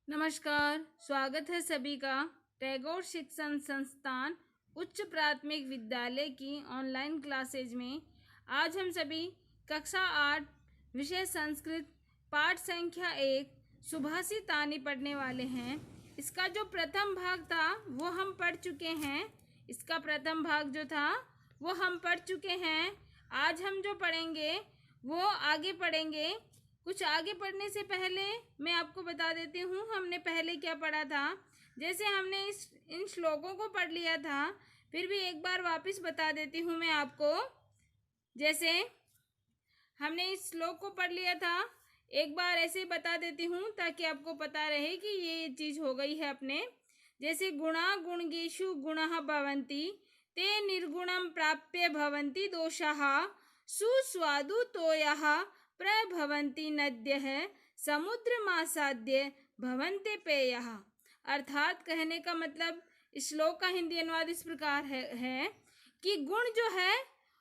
नमस्कार, स्वागत है सभी का टैगोर शिक्षण संस्थान उच्च प्राथमिक विद्यालय की ऑनलाइन क्लासेज में। आज हम सभी कक्षा 8 विषय संस्कृत पाठ संख्या 1 सुभाषितानि पढ़ने वाले हैं। इसका जो प्रथम भाग था वो हम पढ़ चुके हैं। इसका प्रथम भाग जो था वो हम पढ़ चुके हैं। आज हम जो पढ़ेंगे वो आगे पढ़ेंगे। कुछ आगे पढ़ने से पहले मैं आपको बता देती हूँ हमने पहले क्या पढ़ा था। जैसे हमने इन श्लोकों को पढ़ लिया था, फिर भी एक बार वापस बता देती हूँ मैं आपको। जैसे हमने इस श्लोक को पढ़ लिया था, एक बार ऐसे बता देती हूँ ताकि आपको पता रहे कि ये चीज़ हो गई है अपने। जैसे गुणा गुणगेषु गुणः भवन्ति ते निर्गुणं प्राप्य भवन्ति दोषाः सुस्वादु तोयः प्रभवन्ति नद्यः समुद्रमासाद्य भवन्ते पेयः। अर्थात कहने का मतलब इस श्लोक का हिंदी अनुवाद इस प्रकार है कि गुण जो है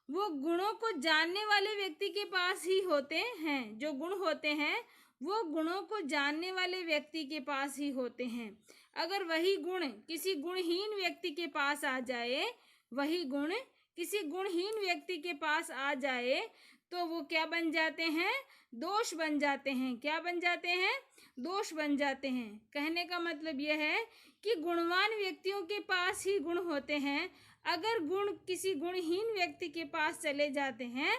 वो गुणों को जानने वाले व्यक्ति के पास ही होते हैं। जो गुण होते हैं वो गुणों को जानने वाले व्यक्ति के पास ही होते हैं। अगर वही गुण किसी गुणहीन व्यक्ति के पास आ जाए, वही गुण किसी गुणहीन व्यक्ति के पास आ जाए तो वो क्या बन जाते हैं? दोष बन जाते हैं। क्या बन जाते हैं? दोष बन जाते हैं। कहने का मतलब यह है कि गुणवान व्यक्तियों के पास ही गुण होते हैं। अगर गुण किसी गुणहीन व्यक्ति के पास चले जाते हैं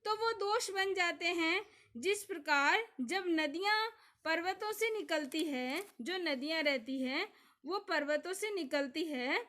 तो वो दोष बन जाते हैं। जिस प्रकार जब नदियाँ पर्वतों से निकलती है, जो नदियाँ रहती हैं वो पर्वतों से निकलती है,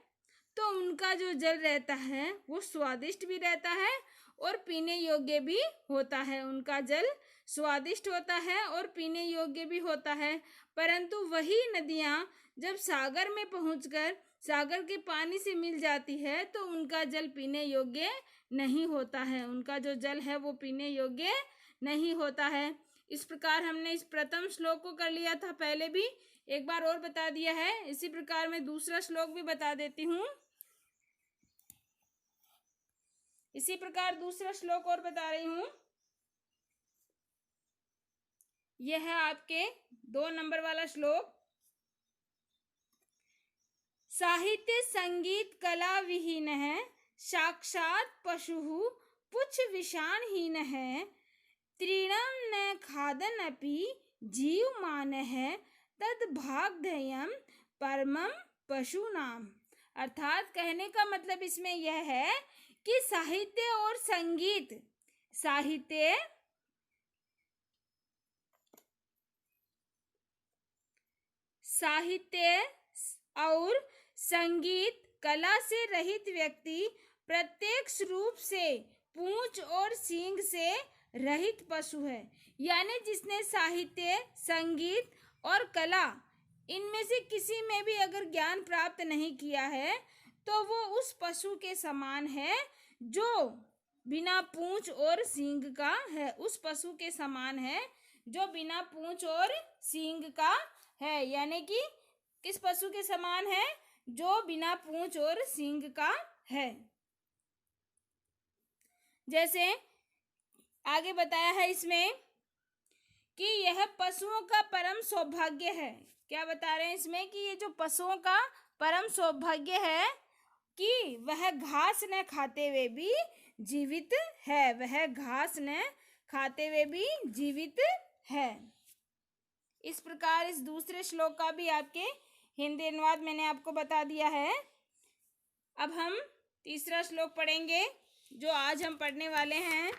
तो उनका जो जल रहता है वो स्वादिष्ट भी रहता है और पीने योग्य भी होता है। उनका जल स्वादिष्ट होता है और पीने योग्य भी होता है। परंतु वही नदियाँ जब सागर में पहुंचकर सागर के पानी से मिल जाती है तो उनका जल पीने योग्य नहीं होता है। उनका जो जल है वो पीने योग्य नहीं होता है। इस प्रकार हमने इस प्रथम श्लोक को कर लिया था, पहले भी एक बार और बता दिया है। इसी प्रकार मैं दूसरा श्लोक भी बता देती हूँ। इसी प्रकार दूसरा श्लोक और बता रही हूँ। यह है आपके 2 नंबर वाला श्लोक। साहित्य संगीत कला विहीन है, साक्षात पशु पुच्छ विषाणहीन है, तृणं न खादन अपि जीवमान है, तद भागधेयं परमं पशूनाम। अर्थात कहने का मतलब इसमें यह है कि साहित्य और संगीत, साहित्य और संगीत कला से रहित व्यक्ति प्रत्यक्ष रूप से पूंछ और सींग से रहित पशु है। यानी जिसने साहित्य, संगीत और कला इनमें से किसी में भी अगर ज्ञान प्राप्त नहीं किया है तो वो उस पशु के समान है जो बिना पूंछ और सींग का है। उस पशु के समान है जो बिना पूंछ और सींग का है। यानी कि किस पशु के समान है? जो बिना पूंछ और सींग का है। जैसे आगे बताया है इसमें कि यह पशुओं का परम सौभाग्य है। क्या बता रहे हैं इसमें कि ये जो पशुओं का परम सौभाग्य है कि वह घास न खाते हुए भी जीवित है। वह घास न खाते हुए भी जीवित है। इस प्रकार इस दूसरे श्लोक का भी आपके हिंदी अनुवाद मैंने आपको बता दिया है। अब हम तीसरा श्लोक पढ़ेंगे जो आज हम पढ़ने वाले हैं।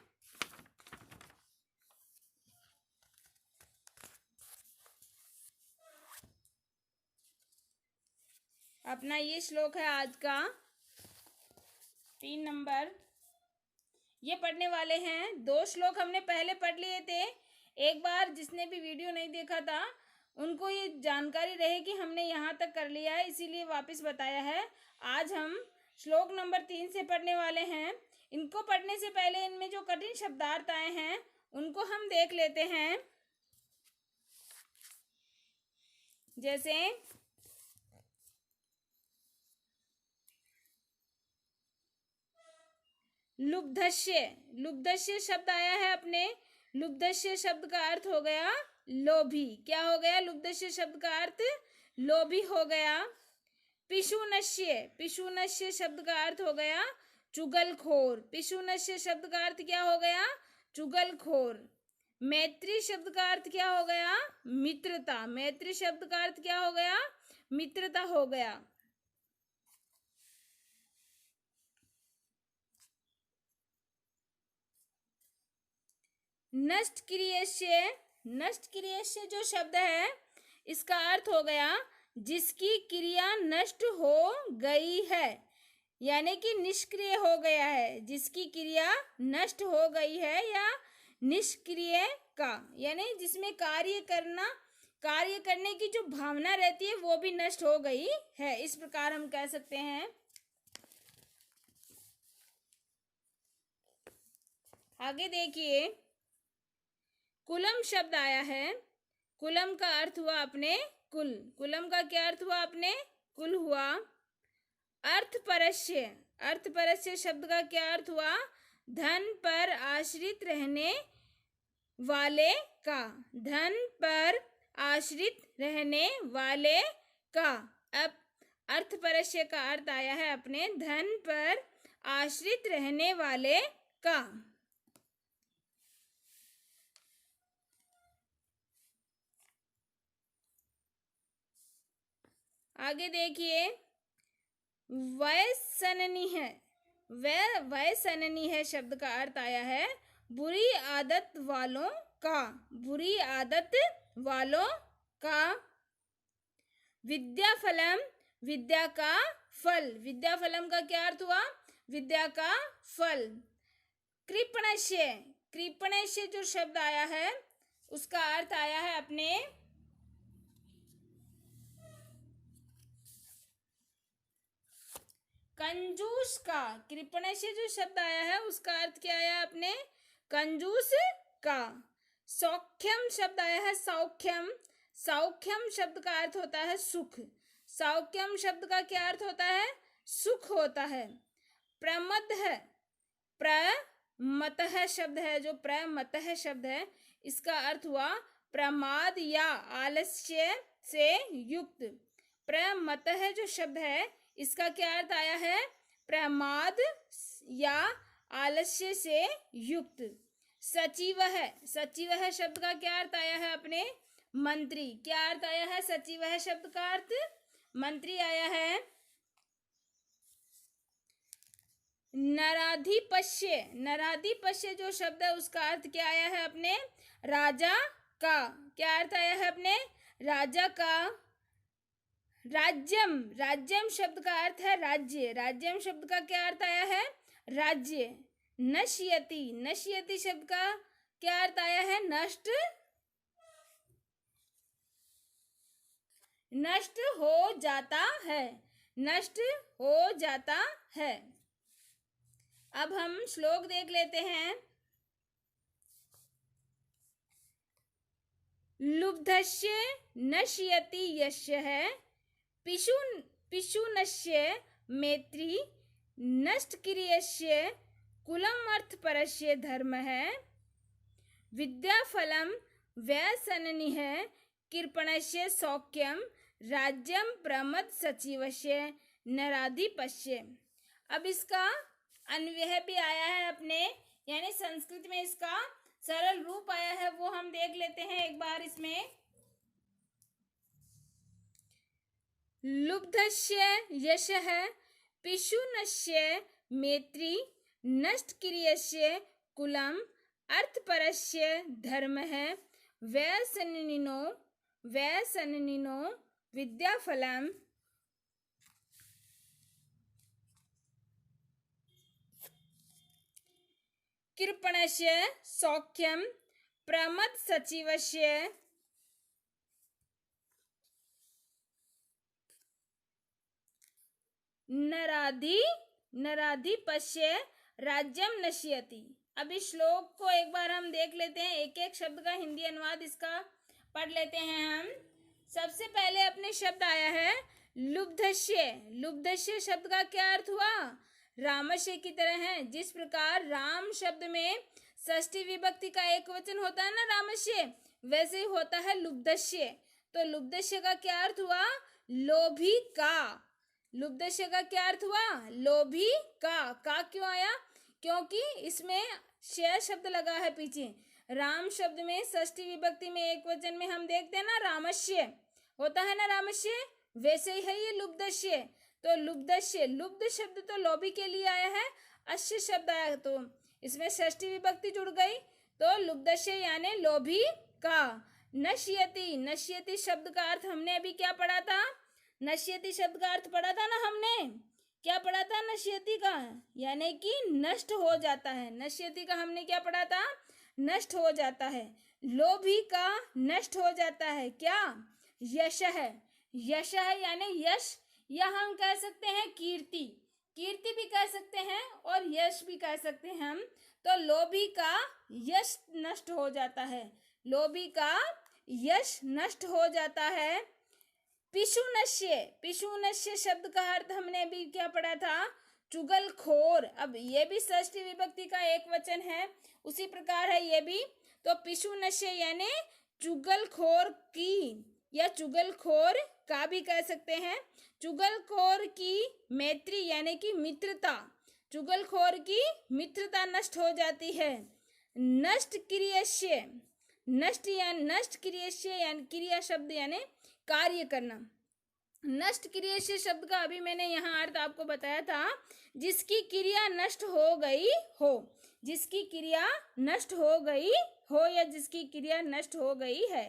अपना ये श्लोक है आज का 3 नंबर। ये पढ़ने वाले हैं। 2 श्लोक हमने पहले पढ़ लिए थे। एक बार जिसने भी वीडियो नहीं देखा था उनको ये जानकारी रहे कि हमने यहाँ तक कर लिया है, इसीलिए वापस बताया है। आज हम श्लोक नंबर 3 से पढ़ने वाले हैं। इनको पढ़ने से पहले इनमें जो कठिन शब्दार्थ आए हैं उनको हम देख लेते हैं। जैसे लुब्धस्य, लुब्धस्य शब्द आया है अपने। लुब्धस्य शब्द का अर्थ हो गया लोभी। क्या हो गया? लुब्धस्य शब्द का अर्थ लोभी हो गया। पिशुनश्य, पिशुनश्य शब्द का अर्थ हो गया चुगलखोर। पिशुनश्य शब्द का अर्थ क्या हो गया? चुगलखोर। मैत्री शब्द का अर्थ क्या हो गया? मित्रता। मैत्री शब्द का अर्थ क्या हो गया? मित्रता हो गया। नष्ट क्रियस्य, नष्ट क्रियस्य जो शब्द है इसका अर्थ हो गया जिसकी क्रिया नष्ट हो गई है, यानी कि निष्क्रिय हो गया है। जिसकी क्रिया नष्ट हो गई है या निष्क्रिय का, यानी जिसमें कार्य करने की जो भावना रहती है वो भी नष्ट हो गई है, इस प्रकार हम कह सकते हैं। आगे देखिए, कुलम शब्द आया है। कुलम का अर्थ हुआ अपने कुल। कुलम का क्या अर्थ हुआ? अपने कुल हुआ। अर्थपरस्य, अर्थपरस्य शब्द का क्या अर्थ हुआ? धन पर आश्रित रहने वाले का। धन पर आश्रित रहने वाले का। अब अर्थपरस्य का अर्थ आया है अपने धन पर आश्रित रहने वाले का। आगे देखिए, वयसननी है। वयसननी है शब्द का अर्थ आया है बुरी आदत वालों का। बुरी आदत वालों का। विद्याफलम, विद्या का फल। विद्याफलम का क्या अर्थ हुआ? विद्या का फल। कृपणस्य, कृपणस्य जो शब्द आया है उसका अर्थ आया है अपने कंजूस का। कृपणस्य जो शब्द आया है उसका अर्थ क्या आया? अपने कंजूस का। सौख्यम शब्द आया है सौख्यम। सौख्यम शब्द का अर्थ होता है सुख। सौख्यम शब्द का क्या अर्थ होता है? सुख होता है। प्रमद है, प्रमतः शब्द है, जो प्रमतः शब्द है इसका अर्थ हुआ प्रमाद या आलस्य से युक्त। प्रमतः जो शब्द है इसका क्या अर्थ आया है? प्रमाद या आलस्य से युक्त। सचिव है, सचिव है शब्द का क्या अर्थ आया है? अपने मंत्री। क्या अर्थ आया है सचिव है शब्द का अर्थ? मंत्री आया है। नराधिपस्य, नराधिपस्य जो शब्द है उसका अर्थ क्या आया है? अपने राजा का। क्या अर्थ आया है? अपने राजा का। राज्यम, राज्यम शब्द का अर्थ है राज्य। राज्यम शब्द का क्या अर्थ आया है? राज्य। नश्यति, नश्यति शब्द का क्या अर्थ आया है? नष्ट, नष्ट हो जाता है। नष्ट हो जाता है। अब हम श्लोक देख लेते हैं। लुब्धस्य नश्यति यस्य है पिशुनस्य मैत्री नष्ट क्रियस्य कुलम अर्थ परस्य धर्म है। विद्याफलम व्यसननि है कृपणस्य सौख्यम राज्यम प्रमद सचिवस्य नराधिपस्य। अब इसका अन्वय भी आया है अपने, यानी संस्कृत में इसका सरल रूप आया है वो हम देख लेते हैं एक बार। इसमें लुब्धस्य यशः पिशुनस्य मैत्री नष्ट क्रियस्य कुलम अर्थपरस्य धर्म है। व्यसनिनो, व्यसनिनो विद्याफलम कृपणस्य सौख्यम प्रमद सचिवस्य नराधिपस्य राज्यम नश्यति। अब इस श्लोक को एक बार हम देख लेते हैं, एक एक शब्द का हिंदी अनुवाद इसका पढ़ लेते हैं हम। सबसे पहले अपने शब्द आया है लुब्धस्य। लुब्धस्य शब्द का क्या अर्थ हुआ? रामस्य की तरह है। जिस प्रकार राम शब्द में षष्ठी विभक्ति का एक वचन होता है ना रामस्य, वैसे ही होता है लुब्धस्य। तो लुब्धस्य का क्या अर्थ हुआ? लोभी का। लुब्धस्य का क्या अर्थ हुआ? लोभी का क्यों आया? क्योंकि इसमें शय शब्द लगा है पीछे। राम शब्द में षष्ठी विभक्ति में एक वचन में हम देखते हैं ना रामस्य होता है ना, रामस्य, वैसे ही है ये लुब्धस्य। तो लुब्धस्य, लुब्ध शब्द तो लोभी के लिए आया है, अस्य शब्द आया तो इसमें षष्ठी विभक्ति जुड़ गई, तो लुब्धस्य यानी लोभी का। नश्यति, नश्यति शब्द का अर्थ हमने अभी क्या पढ़ा था? नश्यति शब्द का अर्थ पढ़ा था ना हमने, क्या पढ़ा था? नश्यति का यानी कि नष्ट हो जाता है। नश्यति का हमने क्या पढ़ा था? नष्ट हो जाता है। लोभी का नष्ट हो जाता है क्या? यश है। यश है यानी यश, या हम कह सकते हैं कीर्ति, कीर्ति भी कह सकते हैं और यश भी कह सकते हैं हम। तो लोभी का यश नष्ट हो जाता है, लोभी का यश नष्ट हो जाता है। पिशुनश्य, पिशुनश्य शब्द का अर्थ हमने भी क्या पढ़ा था? चुगलखोर। अब ये भी षष्ठी विभक्ति का एक वचन है, उसी प्रकार है ये भी। तो पिशुनश्य यानी चुगलखोर की या चुगलखोर का भी कह सकते हैं। चुगलखोर की मैत्री यानी कि मित्रता, चुगलखोर की मित्रता नष्ट हो जाती है। नष्ट क्रियस्य, नष्ट या नष्ट क्रियस्य यानी क्रिया शब्द यानी कार्य करना। नष्ट क्रियस्य शब्द का अभी मैंने यहाँ अर्थ आपको बताया था, जिसकी क्रिया नष्ट हो गई हो, जिसकी क्रिया नष्ट हो गई हो या जिसकी क्रिया नष्ट हो गई है,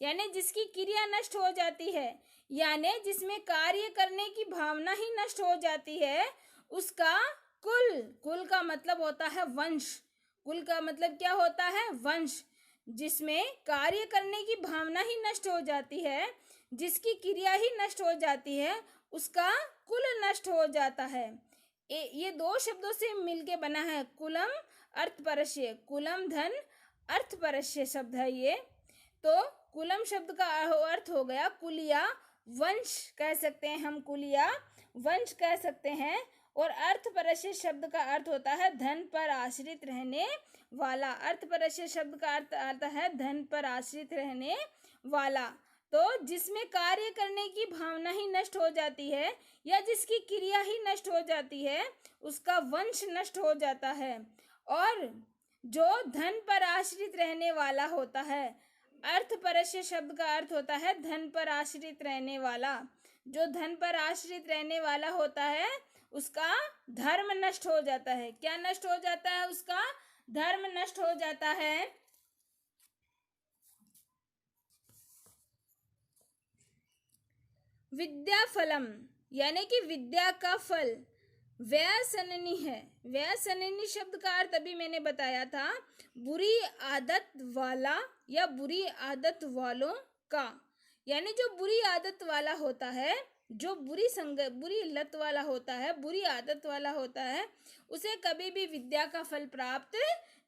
यानी जिसकी क्रिया नष्ट हो जाती है, यानी जिसमें कार्य करने की भावना ही नष्ट हो जाती है, उसका कुल, कुल का मतलब होता है वंश, कुल का मतलब क्या होता है? वंश। जिसमें कार्य करने की भावना ही नष्ट हो जाती है, जिसकी क्रिया ही नष्ट हो जाती है, उसका कुल नष्ट हो जाता है। ये दो शब्दों से मिलके बना है, कुलम अर्थपरस्य, कुलम धन अर्थपरस्य शब्द है ये। तो कुलम शब्द का अर्थ हो गया कुलिया, वंश कह सकते हैं हम, कुलिया वंश कह सकते हैं। और अर्थपरस्य शब्द का अर्थ होता है धन पर आश्रित रहने वाला। अर्थपरस्य शब्द का अर्थ आता है धन पर आश्रित रहने वाला। तो जिसमें कार्य करने की भावना ही नष्ट हो जाती है या जिसकी क्रिया ही नष्ट हो जाती है, उसका वंश नष्ट हो जाता है। और जो धन पर आश्रित रहने वाला होता है, अर्थपरस्य शब्द का अर्थ होता है धन पर आश्रित रहने वाला। जो धन पर आश्रित रहने वाला होता है, उसका धर्म नष्ट हो जाता है। क्या नष्ट हो जाता है? उसका धर्म नष्ट हो जाता है। विद्या फलम यानी कि विद्या का फल व्यसननी है। व्यसननी शब्द का अर्थ अभी मैंने बताया था, बुरी आदत वाला या बुरी आदत वालों का, यानी जो बुरी आदत वाला होता है, जो बुरी संगत, बुरी लत वाला होता है, बुरी आदत वाला होता है, उसे कभी भी विद्या का फल प्राप्त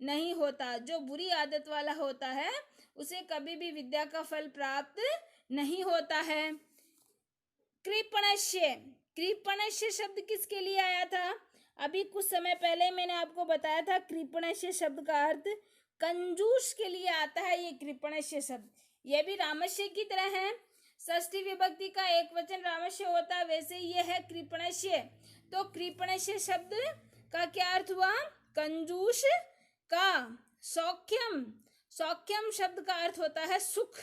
नहीं होता। जो बुरी आदत वाला होता है, उसे कभी भी विद्या का फल प्राप्त नहीं होता है। कृपणस्य, कृपणस्य शब्द किसके लिए आया था? अभी कुछ समय पहले मैंने आपको बताया था, कृपणस्य शब्द का अर्थ कंजूस के लिए आता है। ये कृपणस्य शब्द ये भी रामस्य की तरह है, षष्ठी विभक्ति का एक वचन रामस्य होता है, वैसे ये है कृपणस्य। तो कृपणस्य शब्द का क्या अर्थ हुआ? कंजूस का। सौख्यम, सौख्यम शब्द का अर्थ होता है सुख।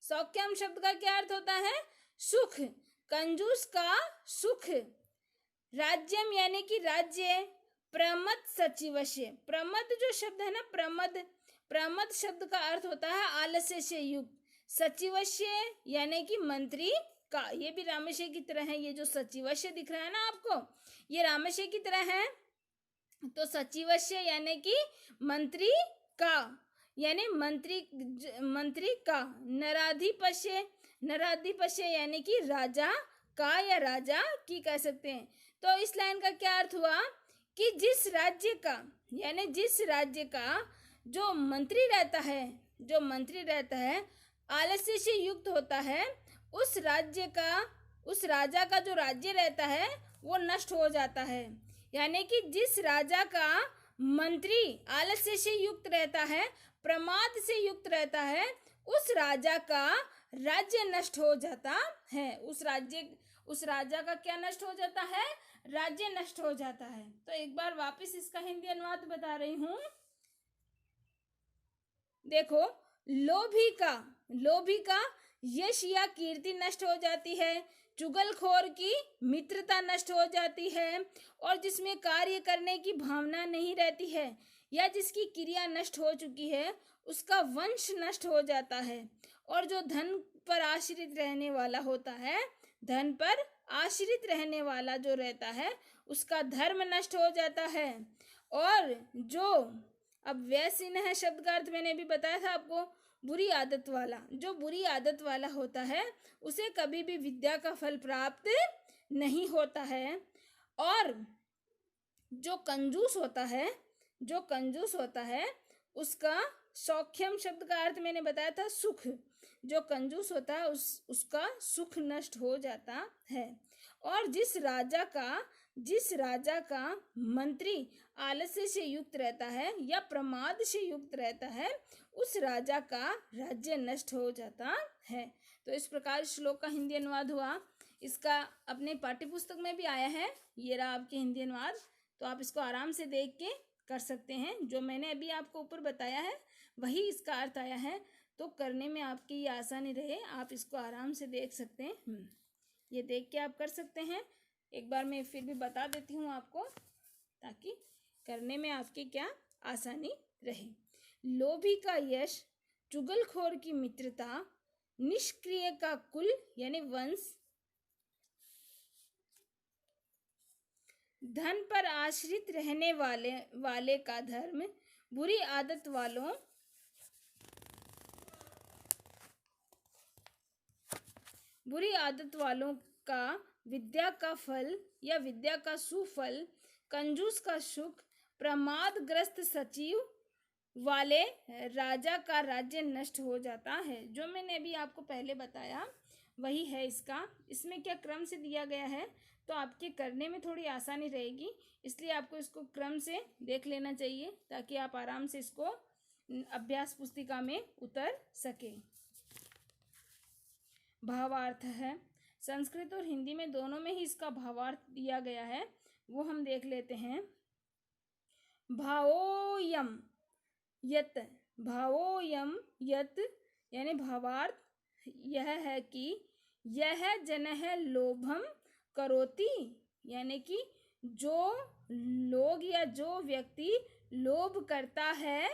सौख्यम शब्द का क्या अर्थ होता है? सुख। कंजूस का सुख। राज्यम यानी कि राज्य। प्रमद सचिवस्य, प्रमद जो शब्द है ना, प्रमद, प्रमद शब्द का अर्थ होता है आलस्य से युक्त। सचिवस्य यानी कि मंत्री का, ये भी रामस्य की तरह है। ये जो सचिवस्य दिख रहा है ना आपको, ये रामस्य की तरह है। तो सचिवस्य यानी कि मंत्री का, यानी मंत्री, मंत्री का। नराधिपस्य, नराधिपस्य यानी कि राजा का या राजा की कह सकते हैं। तो इस लाइन का क्या अर्थ हुआ कि जिस राज्य का, यानी जिस राज्य का जो मंत्री रहता है, जो मंत्री रहता है आलस्य से युक्त होता है, उस राज्य का, उस राजा का जो राज्य रहता है वो नष्ट हो जाता है। यानी कि जिस राजा का मंत्री आलस्य से युक्त रहता है, प्रमाद से युक्त रहता है, उस राजा का राज्य नष्ट हो जाता है। उस राजा का क्या नष्ट हो जाता है? राज्य नष्ट हो जाता है। तो एक बार वापस इसका हिंदी अनुवाद बता रही हूं। देखो, लोभी का यश या कीर्ति नष्ट हो जाती है, चुगलखोर की मित्रता नष्ट हो जाती है, और जिसमें कार्य करने की भावना नहीं रहती है या जिसकी क्रिया नष्ट हो चुकी है, उसका वंश नष्ट हो जाता है। और जो धन पर आश्रित रहने वाला होता है, धन पर आश्रित रहने वाला जो रहता है, उसका धर्म नष्ट हो जाता है। और जो अब व्यसन है शब्द का अर्थ मैंने अभी बताया था आपको, बुरी आदत वाला। जो बुरी आदत वाला होता है उसे कभी भी विद्या का फल प्राप्त नहीं होता है। और जो कंजूस होता है उसका सौख्यम शब्द का अर्थ मैंने बताया था सुख। जो कंजूस होता है उसका सुख नष्ट हो जाता है। और जिस राजा का मंत्री आलस्य से युक्त रहता है या प्रमाद से युक्त रहता है, उस राजा का राज्य नष्ट हो जाता है। तो इस प्रकार श्लोक का हिंदी अनुवाद हुआ। इसका अपने पाठ्यपुस्तक में भी आया है। ये रहा आपके हिंदी अनुवाद। तो आप इसको आराम से देख के कर सकते हैं। जो मैंने अभी आपको ऊपर बताया है वही इसका अर्थ आया है, तो करने में आपकी ये आसानी रहे, आप इसको आराम से देख सकते हैं। ये देख के आप कर सकते हैं। एक बार मैं फिर भी बता देती हूँ आपको, ताकि करने में आपकी क्या आसानी रहे। लोभी का यश, चुगलखोर की मित्रता, निष्क्रिय का कुल यानी वंश, धन पर आश्रित रहने वाले का धर्म, बुरी आदत वालों का विद्या का फल या विद्या का सुफल, कंजूस का सुख, प्रमादग्रस्त सचिव वाले राजा का राज्य नष्ट हो जाता है। जो मैंने अभी आपको पहले बताया वही है इसका। इसमें क्या क्रम से दिया गया है, तो आपके करने में थोड़ी आसानी रहेगी, इसलिए आपको इसको क्रम से देख लेना चाहिए ताकि आप आराम से इसको अभ्यास पुस्तिका में उतर सके। भावार्थ है, संस्कृत और हिंदी में दोनों में ही इसका भावार्थ दिया गया है, वो हम देख लेते हैं। भावोयम यत यानी भावार्थ यह है कि यह जनः लोभम करोति, यानी कि जो लोग या जो व्यक्ति लोभ करता है,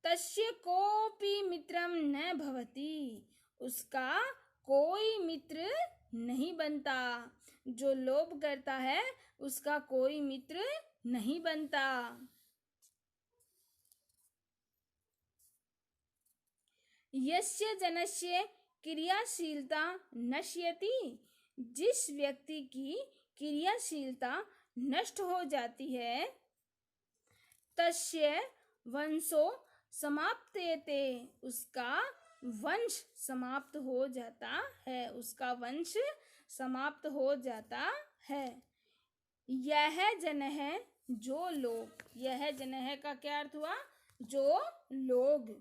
तस्य कोपि मित्रम न भवति, उसका कोई मित्र नहीं बनता। जो लोभ करता है उसका कोई मित्र नहीं बनता। यस्य जनस्य क्रियाशीलता नश्यति, जिस व्यक्ति की क्रियाशीलता नष्ट हो जाती है, तस्य वंशो समाप्यते, उसका वंश समाप्त हो जाता है, उसका वंश समाप्त हो जाता है। यह जन है जो लोग, यह जन है का क्या अर्थ हुआ? जो लोग,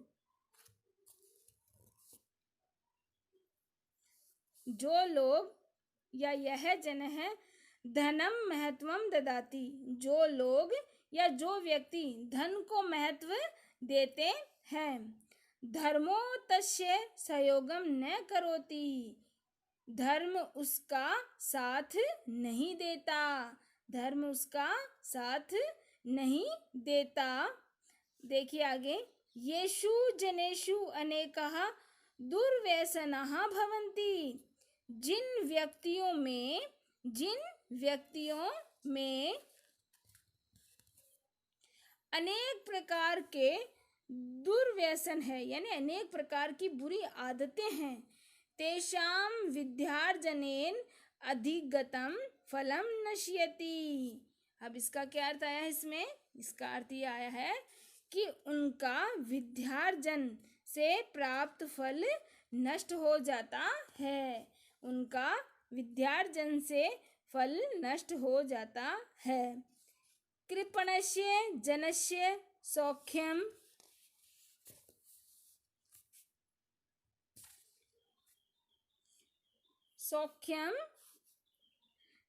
जो लोग या यह जन है धनम महत्वम ददाति, जो लोग या जो व्यक्ति धन को महत्व देते हैं। धर्मो तस्य सहयोगम न करोति, धर्म उसका साथ नहीं देता, धर्म उसका साथ नहीं देता। देखिए आगे, येषु जनेषु अनेकः दुर्व्यसनाः भवन्ति, जिन व्यक्तियों में अनेक प्रकार के दुर्व्यसन है, यानी अनेक प्रकार की बुरी आदतें हैं, तेषां विद्यार्जनेन अधिगतम फलम नश्यति। अब इसका क्या अर्थ आया है? इसमें इसका अर्थ ये आया है कि उनका विद्यार्जन से प्राप्त फल नष्ट हो जाता है, उनका विद्यार्जन से फल नष्ट हो जाता है। कृपणस्य जनस्य सौख्यम सौख्यम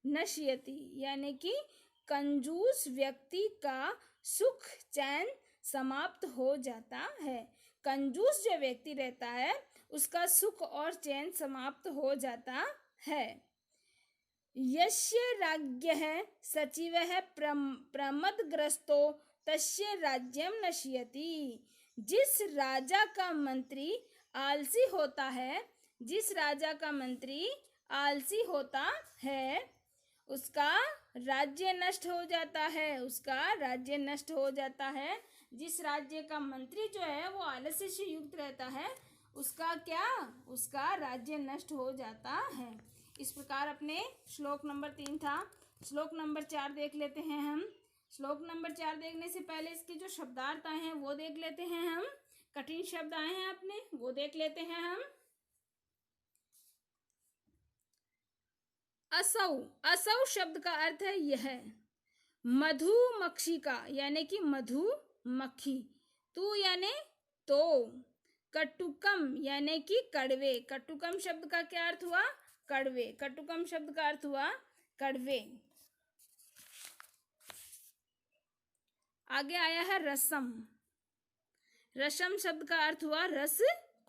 नश्यति, यानी कि कंजूस व्यक्ति का सुख चैन समाप्त हो जाता है। कंजूस जो व्यक्ति रहता है उसका सुख और चैन समाप्त हो जाता है। यस्य राज्ञः सचिवः प्रमदग्रस्तो तस्य राज्यम नश्यति। जिस राजा का मंत्री आलसी होता है, जिस राजा का मंत्री आलसी होता है उसका राज्य नष्ट हो जाता है, उसका राज्य नष्ट हो जाता है। जिस राज्य का मंत्री जो है वो आलस्य से युक्त रहता है उसका क्या, उसका राज्य नष्ट हो जाता है। इस प्रकार अपने श्लोक नंबर 3 था। श्लोक नंबर 4 देख लेते हैं हम। श्लोक नंबर 4 देखने से पहले इसकी जो शब्दार्थ आए हैं वो देख लेते हैं हम। कठिन शब्द आए हैं अपने, वो देख लेते हैं हम। असौ, असौ शब्द का अर्थ है यह। मधुमक्षिका यानी कि मधुमक्खी। तू यानी तो। कटुकम यानी कि कड़वे। कटुकम शब्द का क्या अर्थ हुआ, कड़वे। कटुकम शब्द का अर्थ हुआ कड़वे। आगे आया है रसम। रसम शब्द का अर्थ हुआ रस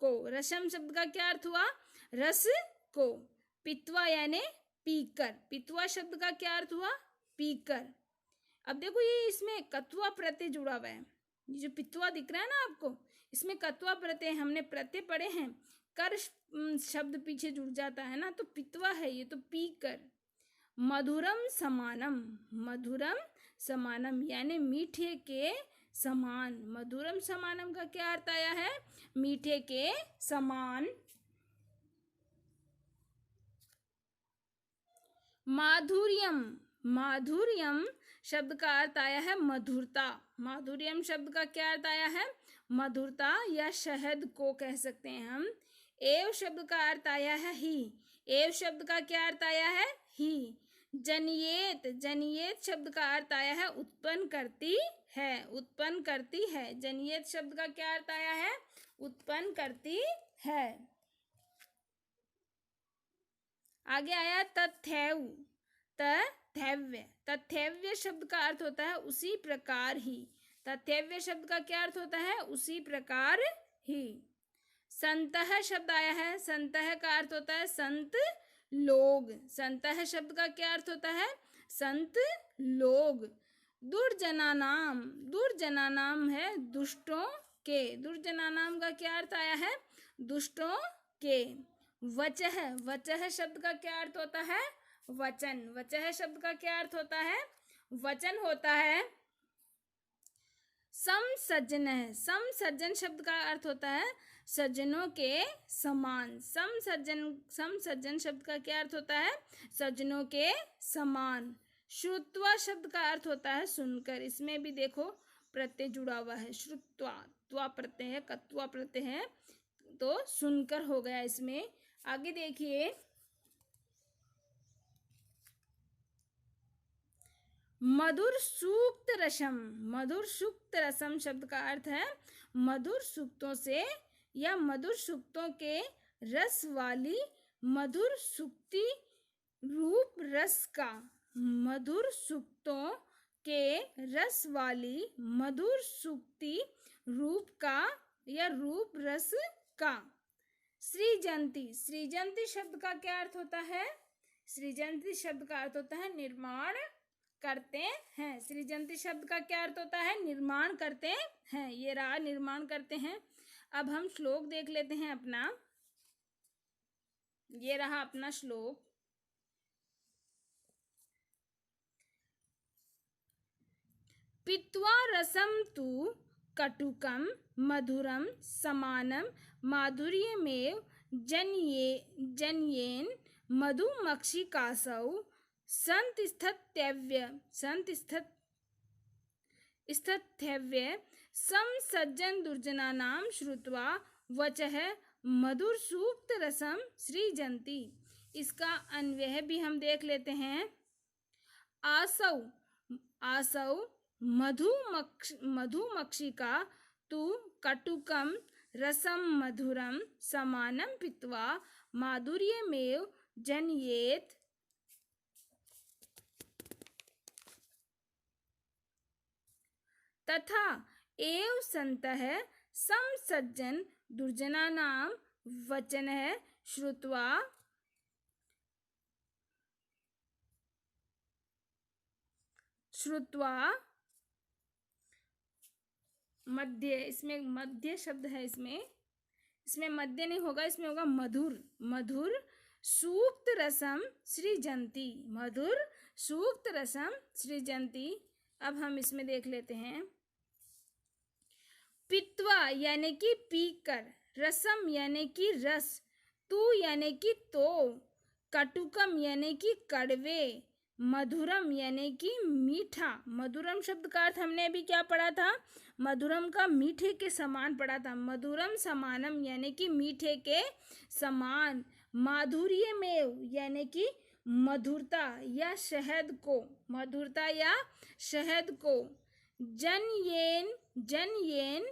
को। रसम शब्द का क्या अर्थ हुआ, रस को। पित्वा यानी पीकर। पित्वा शब्द का क्या अर्थ हुआ, पीकर। अब देखो ये इसमें कत्वा प्रत्यय जुड़ा हुआ है। ये जो पित्वा दिख रहा है ना आपको, इसमें कत्वा प्रत्यय, हमने प्रत्यय पढ़े हैं। कर शब्द पीछे जुड़ जाता है ना, तो पित्वा है ये, तो पीकर। मधुरम समानम, मधुरम समानम यानी मीठे के समान। मधुरम समानम का क्या अर्थ आया है, मीठे के समान। माधुर्यम, माधुर्यम शब्द का अर्थ आया है मधुरता। माधुर्यम शब्द का क्या अर्थ आया है, मधुरता या शहद को कह सकते हैं हम। एव शब्द का अर्थ आया है ही। एव शब्द का क्या अर्थ आया है, ही। जनियेत, जनियेत शब्द का अर्थ आया है उत्पन्न करती है, उत्पन्न करती है। जनियेत शब्द का क्या अर्थ आया है, उत्पन्न करती है। आगे आया तथैव, तथैव्य। तथैव्य शब्द का अर्थ होता है उसी प्रकार ही। तथैव्य शब्द का क्या अर्थ होता है, उसी प्रकार ही। संतः शब्द आया है। संतः का अर्थ होता है संत लोग। संतः शब्द का क्या अर्थ होता है, संत लोग। दुर्जनानाम, दुर्जनानाम है दुष्टों के। दुर्जनानाम का क्या अर्थ आया है, दुष्टों के। वचः, वचः शब्द का क्या अर्थ होता है, वचन। वचः शब्द का क्या अर्थ होता है, वचन होता है। समसज्जन, समसज्जन शब्द का अर्थ होता है सज्जनों के समान। समसज्जन, समसज्जन शब्द का क्या अर्थ होता है, सज्जनों के समान। श्रुत्वा शब्द का अर्थ होता है सुनकर। इसमें भी देखो प्रत्यय जुड़ा हुआ है, श्रुत्वा। त्वा प्रत्यय है, कत्वा प्रत्यय है, तो सुनकर हो गया इसमें। आगे देखिए, मधुर सूक्त रसम। मधुर सूक्त रसम शब्द का अर्थ है मधुर सूक्तों से या मधुर सूक्तों के रस वाली मधुर सूक्ति रूप रस का। मधुर सूक्तों के रस वाली मधुर सूक्ति रूप का या रूप रस का। सृजंती, सृजंती शब्द का क्या अर्थ होता है, सृजंती शब्द का अर्थ होता है निर्माण करते हैं। सृजंती शब्द का क्या अर्थ होता है, निर्माण करते हैं। ये रहा निर्माण करते हैं। अब हम श्लोक देख लेते हैं अपना। ये रहा अपना श्लोक। पित्वा रसम तु कटुकम मधुरम समानम माधुर्यमेव जन्येन मधुमक्षिकासौ संतिष्ठत्यव्य समसज्जन दुर्जनानां श्रुत्वा वचः मधुर सूक्त रसम सृजन्ति। इसका अन्वय भी हम देख लेते हैं। आसौ, आसौ मधुमक्षिका तु कटुकं रसं मधुरं समानं पीत्वा माधुर्यमेव जनयेत्। तथा एव सन्तः समसज्जन दुर्जनानां वचनः श्रुत्वा मध्य, इसमें मध्य शब्द है, इसमें मध्य नहीं होगा, इसमें होगा मधुर। मधुर सूक्त रसम सृजन्ति, मधुर सूक्त रसम सृजन्ति। अब हम इसमें देख लेते हैं। पित्वा यानी कि पीकर, रसम यानी कि रस, तू यानी कि तो, कटुकम यानी कि कड़वे, मधुरम यानी कि मीठा। मधुरम शब्द का अर्थ हमने अभी क्या पढ़ा था? मधुरम का मीठे के समान पढ़ा था। मधुरम समानम यानी कि मीठे के समान। माधुर्यमेव यानी कि मधुरता या शहद को, मधुरता या शहद को। जनयेन, जनयेन,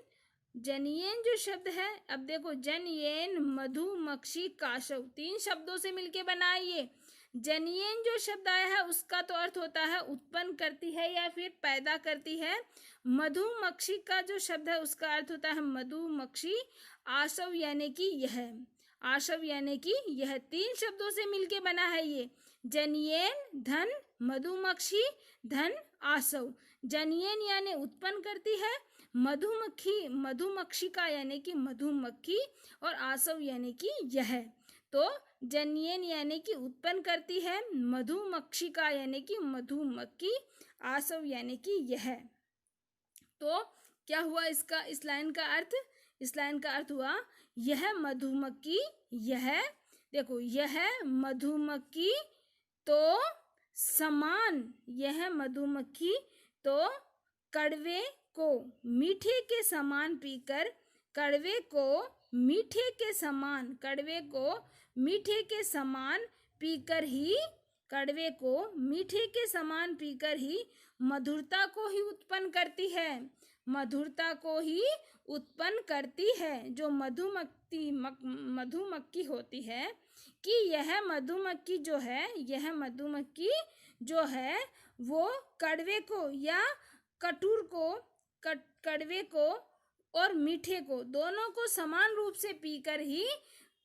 जनयेन जो शब्द है, अब देखो जनयेन मधुमक्षी काशव, 3 शब्दों से मिलके बना है ये। जनयेन जो शब्द आया है उसका तो अर्थ होता है उत्पन्न करती है या फिर पैदा करती है। मधुमक्षी का जो शब्द है उसका अर्थ होता है मधुमक्षी। आशव यानी कि यह, आशव यानी कि यह। 3 शब्दों से मिलके बना है ये। जनयेन धन, मधुमक्षी धन, आशव। जनयेन यानी उत्पन्न करती है, मधुमक्खी, मधुमक्षिका यानी कि मधुमक्खी, और आशव यानी कि यह। तो जनयेन यानी कि उत्पन्न करती है, मधुमक्षिका यानी कि मधुमक्खी, आशव यानी कि यह। तो क्या हुआ इसका, इस लाइन का अर्थ? इस लाइन का अर्थ हुआ यह मधुमक्खी, यह देखो, यह मधुमक्खी तो समान, यह मधुमक्खी तो कड़वे को मीठे के समान पीकर, कड़वे को मीठे के समान, कड़वे को मीठे के समान पीकर ही, कड़वे को मीठे के समान पीकर ही मधुरता को ही उत्पन्न करती है, मधुरता को ही उत्पन्न करती है। जो मधुमक्खी होती है, कि यह मधुमक्खी जो है, यह मधुमक्खी जो है वो कड़वे को या कटूर को, कड़वे को और मीठे को, दोनों को समान रूप से पीकर ही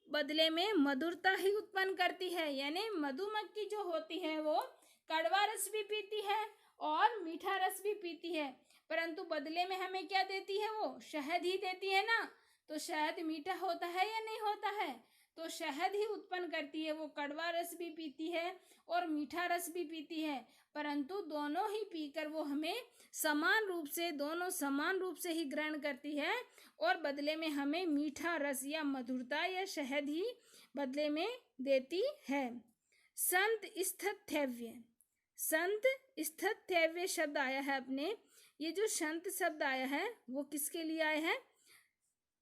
बदले में मधुरता ही उत्पन्न करती है। यानी मधुमक्खी जो होती है वो कड़वा रस भी पीती है और मीठा रस भी पीती है, परंतु बदले में हमें क्या देती है? वो शहद ही देती है ना। तो शहद मीठा होता है या नहीं होता है? तो शहद ही उत्पन्न करती है। वो कड़वा रस भी पीती है और मीठा रस भी पीती है, परंतु दोनों ही पीकर वो हमें समान रूप से, दोनों समान रूप से ही ग्रहण करती है, और बदले में हमें मीठा रस या मधुरता या शहद ही बदले में देती है। संत स्थैर्य, संत स्थैर्य शब्द आया है अपने। ये जो संत शब्द आया है वो किसके लिए आया है?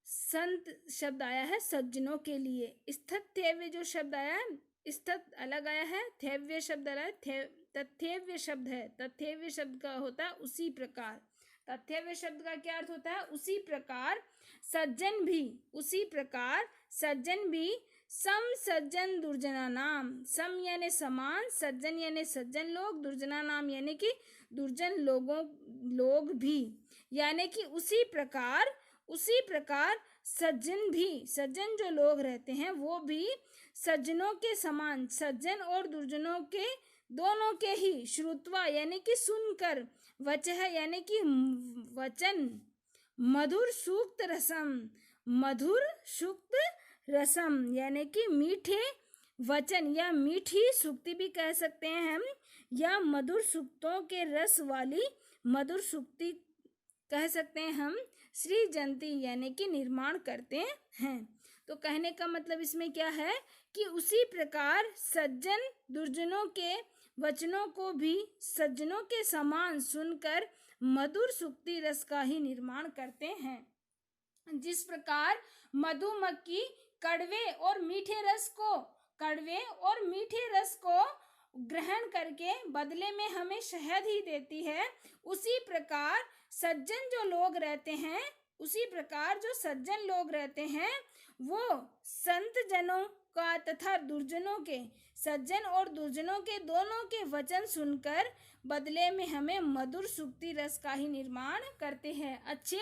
संत शब्द आया है सज्जनों के लिए। स्थैर्य जो शब्द आया है, स्थित अलग आया है, थैव्य शब्द आया है, तथ्यव्य शब्द है। तथ्यव्य शब्द का होता है उसी प्रकार। तथ्यव्य शब्द का क्या अर्थ होता है? उसी प्रकार। सज्जन भी, उसी प्रकार सज्जन भी। सम सज्जन दुर्जना नाम, सम यानी समान, सज्जन यानी सज्जन लोग, दुर्जना नाम यानी कि दुर्जन लोग भी। यानी कि उसी प्रकार, उसी प्रकार सज्जन भी, सज्जन जो लोग रहते हैं वो भी सज्जनों के समान, सज्जन और दुर्जनों के दोनों के ही, श्रुत्वा यानी कि सुनकर, वचः यानी कि वचन, मधुर सूक्त रसम, मधुर सूक्त रसम यानी कि मीठे वचन या मीठी सूक्ति भी कह सकते हैं हम, या मधुर सूक्तों के रस वाली मधुर सूक्ति कह सकते हैं हम। श्री जंती यानी कि निर्माण करते हैं। तो कहने का मतलब इसमें क्या है कि उसी प्रकार सज्जन दुर्जनों के वचनों को भी सज्जनों के समान सुनकर मधुर सूक्ति रस का ही निर्माण करते हैं। जिस प्रकार मधुमक्खी कड़वे और मीठे रस को, कड़वे और मीठे रस को ग्रहण करके बदले में हमें शहद ही देती है, उसी प्रकार सज्जन जो लोग रहते हैं, उसी प्रकार जो सज्जन लोग रहते हैं वो संत जनों का तथा दुर्जनों के, सज्जन और दुर्जनों के दोनों के वचन सुनकर बदले में हमें मधुर सुक्ति रस का ही निर्माण करते हैं, अच्छे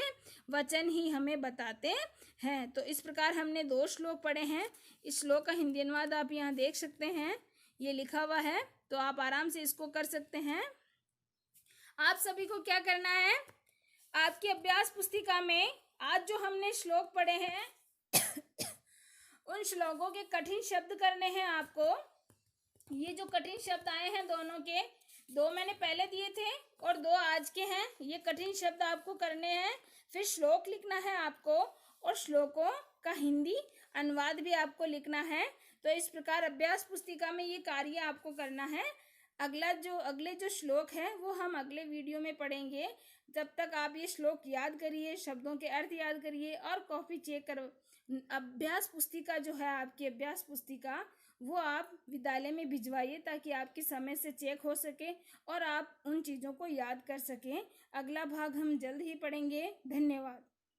वचन ही हमें बताते हैं। तो इस प्रकार हमने 2 श्लोक पढ़े हैं। इस श्लोक का हिंदी अनुवाद आप यहाँ देख सकते हैं, ये लिखा हुआ है, तो आप आराम से इसको कर सकते हैं। आप सभी को क्या करना है, आपकी अभ्यास पुस्तिका में आज जो हमने श्लोक पढ़े हैं उन श्लोकों के कठिन शब्द करने हैं आपको। ये जो कठिन शब्द आए हैं दोनों के, 2 मैंने पहले दिए थे और 2 आज के हैं, ये कठिन शब्द आपको करने हैं। फिर श्लोक लिखना है आपको और श्लोकों का हिंदी अनुवाद भी आपको लिखना है। तो इस प्रकार अभ्यास पुस्तिका में ये कार्य आपको करना है। अगले जो श्लोक है वो हम अगले वीडियो में पढ़ेंगे। जब तक आप ये श्लोक याद करिए, शब्दों के अर्थ याद करिए और कॉपी चेक कर, अभ्यास पुस्तिका जो है आपकी अभ्यास पुस्तिका वो आप विद्यालय में भिजवाइए ताकि आपके समय से चेक हो सके और आप उन चीज़ों को याद कर सकें। अगला भाग हम जल्द ही पढ़ेंगे। धन्यवाद।